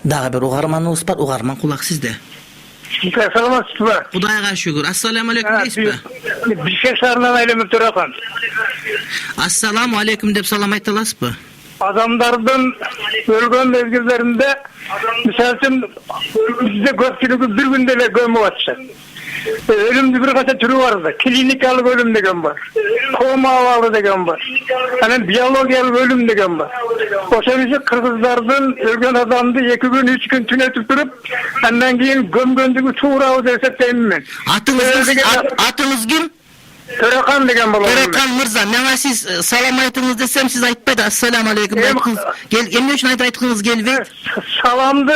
Дагы бир угарманыбыз бар, угарман кулак сизде. Саламатсызбы? Кудайга шүгүр. Ассаламу алейкум дейсизби? Бишкек шаарынан Айлемир Төрахан. Ассаламу алейкум деп салам айта аласызбы? Адамдардын өлгөн мезгилдеринде, мисалы үчүн бизде көпчүлүгү бир күндө эле көмүп атышат. Ölümdü bir kaça türü var da. Klinikalık ölüm degen var. Koma havalı degen var. Hani biyologiyalıq ölüm degen var. Oşanışı Kırgızlardın ölgen adamdı 2 gün 3 gün tünetip durup ondan keyin gömgöndüğü tuğrağı desek deyim ben. Atınız kim? Törekan degen var. Törekan Mırza, mena siz salam aytыңыз desem siz aytpaydı. Assalamu aleykum aytыңыз. Emne üçün aytыңыз gelbeyt? Salamdı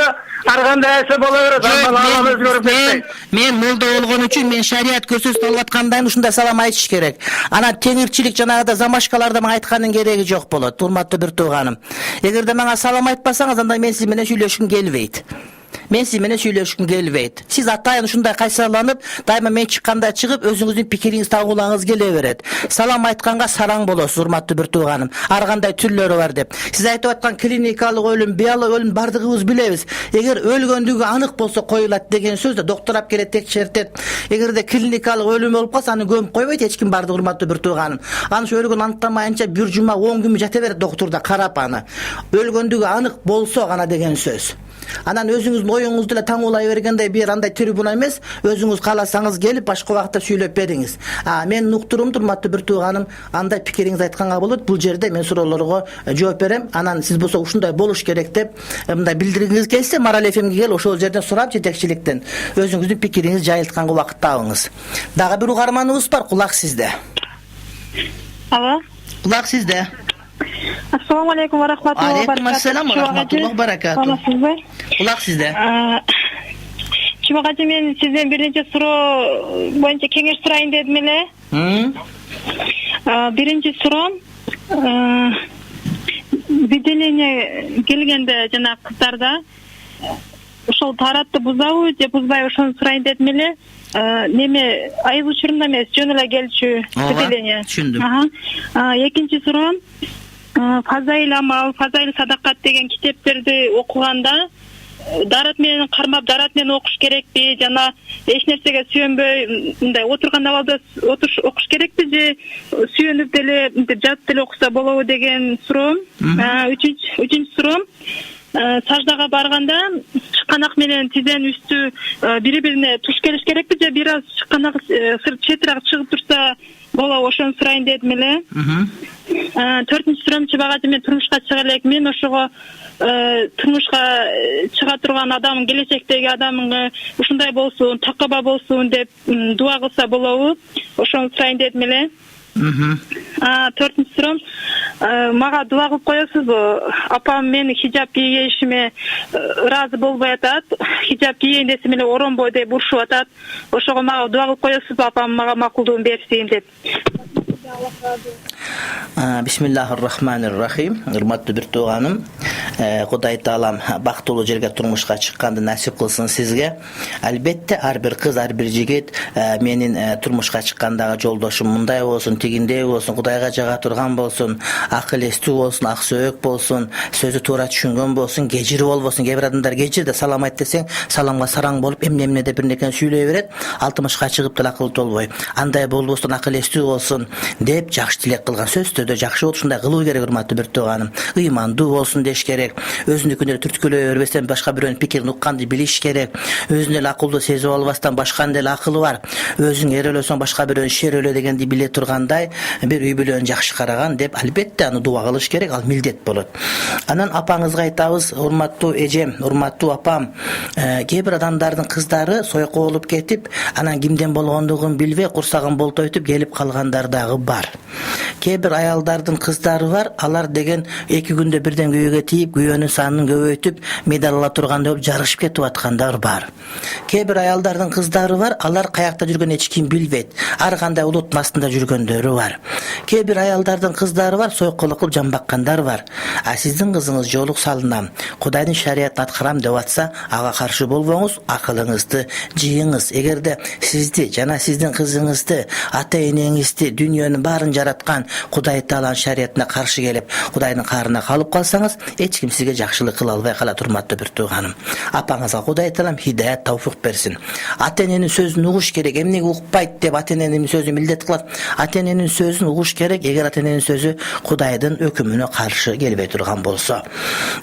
Arganda ese bola verет. Allah özgörüp etmeyin. Men molda olgon üçün men şariat көрсөтүп алып аткандайым ушундай салам айтыш керек. Ана теңирчилик жанагыда замашкаларда мен айткандын кереги жок болот. Урматтуу бир тууганым. Эгерде мага салам айтпасаңыз, анда мен сиз менен сүйлөшкүм келбейт. Мен сиз менен сүйлөшкүм келбейт. Сиз атайын ушундай кайсарланып, дайыма мен чыкканда чыгып, өзүңүздүн пикириңизди тагуулаңыз келе берет. Салам айтканга сараң болосуз, урматтуу бир тууганым. Ар кандай түрлөрү бар деп. Сиз айтып аткан клиникалык өлүм, биологик өлүм бардыгыбыз билебиз. Эгер өлгөндүгү анык болсо коюлат деген сөз да доктор алып келет, текшертет. Эгерде клиникалык өлүм болуп калса, аны көмүп койбойт эч ким барды, урматтуу бир тууганым. Аны өлгөн аныктамайынча 1 жума 10 күн жата берет доктурда карап аны. Өлгөндүгү анык болсо гана деген сөз. Анан өзүңүздүн оюңузду эле таңуулай бергендей бир андай трибуна эмес, өзүңүз кааласаңыз келип башка убакытта сүйлөп бериңиз. Мен уктурумду, урматтуу бир тууганым, андай пикириңизди айтканга болот. Бул жерде мен суроолорго жооп берем. Анан сиз болсо ушундай болуш керек деп мындай билдиргиңиз келсе, Марал ФМге кел, ошол жерден сурап жетекчиликтен өзүңүздүн пикириңизди жайылтканга убакыт табыңыз. Дагы бир угарманыбыз бар, кулак сизде. Алло. Кулак сизде. Ассаламу алейкум ва рахматуллахи ва баракатух. Ассаламу рахматуллахи ва баракатух. Кулак сизде. Чубакачы, мен сизден бир нече суроо боюнча кеңеш сурайын дедим эле. Биринчи суроом, выделение келгенде жана кыздарда ошол таратты бузабы же бузбайбы, ошону сурайын дедим эле. Неме айыл учурунда эмес, жөн эле келчү выделение. Түшүндүм. Экинчи суроом, Фазаил амал, Фазаил садакат деген китептерди окуганда дарат менен кармап, дарат менен окуш керекпи, жана эч нерсеге сүйөнбөй мындай отурган абалда окуш керекпи же сүйөнүп деле жатып деле окуса болобу деген суроом. Үчүнчү суроом, саждага барганда чыканак менен тизен үстү бири-бирине туш келиш керекпи же бир аз чыканак четирээк чыгып турса болобу, ошону сурайын дедим эле. Төртүнчү суроом, чыбагачы, мен турмушка чыга элек. Мен ошого турмушка чыга турган адамын, келечектеги адамың ушундай болсун, такаба болсун деп дуа кылса болобу? Ошону сурайын дедим эле. Төртүнчү суроом, мага дуа кылып коесузбу? Апам мени хижап кийишиме ыраазы болбой атат. Хижап кийейин десем эле оронбой деп урушуп атат. Ошого мага дуа кылып коесузбу, апам мага макулдугун берсин деп. Бисмиллахир-рахманир-рахим. Урматтуу бир тууганым, Кудай Таалам бактылуу жерге турмушка чыкканды насип кылсын сизге. Албетте ар бир кыз, ар бир жигит менин турмушка чыккандагы жолдошум мындай болсун, тигиндей болсун, Кудайга жага турган болсун, акыл эстүү болсун, ак сөөк болсун, сөзү туура түшүнгөн болсун, кежири болбосун. Кээ бир адамдар кежирде салам айт десең, саламга сараң болуп, эмне деп бир нерсени сүйлөй берет, 60ка чыгып деле акыл толбой. Андай болбостон акыл эстүү болсун деп жакшы тилек кылган сөздөрдө жакшы болуп ушундай кылуу керек, урматтуу бир тууганым. Ыймандуу болсун деш керек. Өзүнүкүнө түрткүлөй бербестен башка бирөөнүн пикирин укканды билиш керек. Өзүнө эле акылдуу сезип албастан башканын эле акылы бар. Өзүң эрөлөсөң башка бирөөнү шерөлө дегенди биле тургандай бир үй бүлөнү жакшы караган деп албетте аны дуа кылыш керек, ал милдет болот. Анан апаңызга айтабыз, урматтуу эжем, урматтуу апам, кээ бир адамдардын кыздары сойко болуп кетип, анан кимден болгондугун билбей курсагын болтойтуп келип калгандар дагы бар. Кээ бир аялдардын кыздары бар, алар деген 2 күндө бирден күйөөгө тийип, күйөөнүн санын көбөйтүп, медаль ала турган деп жарышып кетип аткандар бар. Кээ бир аялдардын кыздары бар, алар каякта жүргөнүн эч ким билбейт. Ар кандай улуттун астында жүргөндөрү бар. Кээ бир аялдардын кыздары бар, сойколук кылып жан баккандар бар. Сиздин кызыңыз жоолук салынам, Кудайдын шариятын аткарам деп атса, ага каршы болбоңуз, акылыңызды жыйыңыз. Эгерде сизди жана сиздин кызыңызды, ата энеңизди, дүйнөнүн баарын жараткан Кудай Тааланын шариятына каршы келип, Кудайдын каарына калып калсаңыз, эч ким сизге жакшылык кыла албай калат, урматтуу бир тууганым. Апаңызга Кудай Таалам хидаят, тауфук берсин. Ата-эненин сөзүн угуш керек. Эмнеге укпайт деп ата-эненин сөзүн милдет кылат. Ата-эненин сөзүн угуш керек. Эгер ата-эненин сөзү Кудайдын өкүмүнө каршы келбей турган болсо.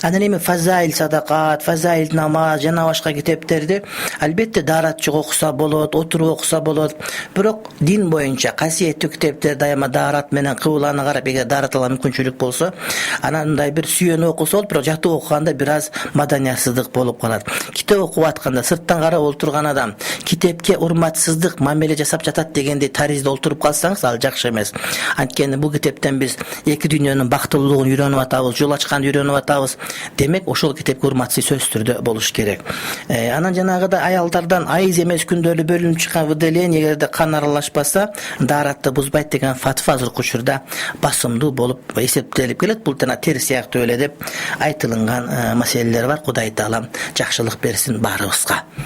Анан эми фазаил садакат, фазаил намаз жана башка китептерди албетте daaratчы окуса болот, отуруп окуса болот. Бирок дин боюнча касиеттүү китептер дайыма daarat менен кыбыланы карап, эгер daarat ала мүмкүнчүлүк болсо, анан мындай бир сүйөнүп окуса болот, бирок жатып окуганда бир аз маданиятсыздык болуп калат. Китеп окуп атканда сырттан карап отурган адам китепке урматсыздык мамиле жасап жатат дегенди таризде отуруп калсаңыз, ал жакшы эмес. Анткени бул китептен биз эки дүйнөнүн бактылуулугун үйрөнүп атабыз, жол ачканды үйрөнүп атабыз. Демек, ошол китепке урматсыз сөзсүз түрдө болуш керек. Анан жанагыда аялдардан айыз эмес күндөлү бөлүнүп чыккан выделение эгерде кан аралашпаса, daaratты бузбайт деген фатва азыркы учурда басымдуу болуп эсептелип келет. Бул жана терс сыяктуу эле деп айтылган маселелер бар. Кудай Таалам жакшылык берсин баарыбызга.